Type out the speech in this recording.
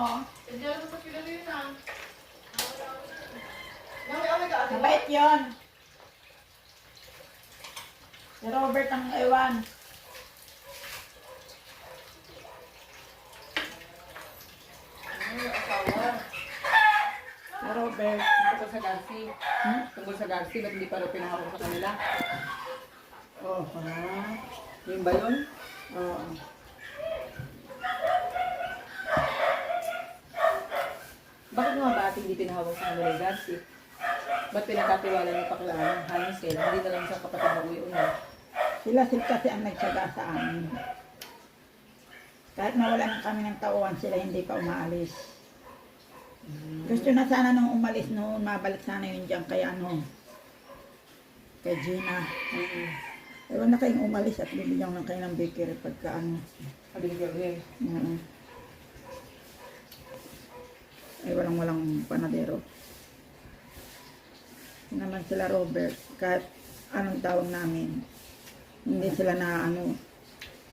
Oo. Diyan mo sa pinalinan. Mabait yun. Si Robert ang ewan. Asawa. Si Robert. Tungkol sa Garci. Tungkol sa Garci, ba't hindi pa rin pinahawak sa kanila? Oh, Yun ba yun? Oo. Bakit nga ba hindi pinahawak sa kanila yung Garci? Ba't pinagkatiwala ng paklaan ng Hansel? Hindi na lang sa kapatid na uwi-una. Sila kasi ang nagsaga sa amin. Kahit nawala na kami ng tauhan, sila hindi pa umaalis. Gusto na sana nung umalis noon, mabalik sana yun dyan kay kay Gina. Ewan na kayong umalis at bibigyan lang kayo ng bakery pagka Sabi ko rin. Ay walang panadero. Naman sila Robert, kahit anong tawag namin, hindi sila na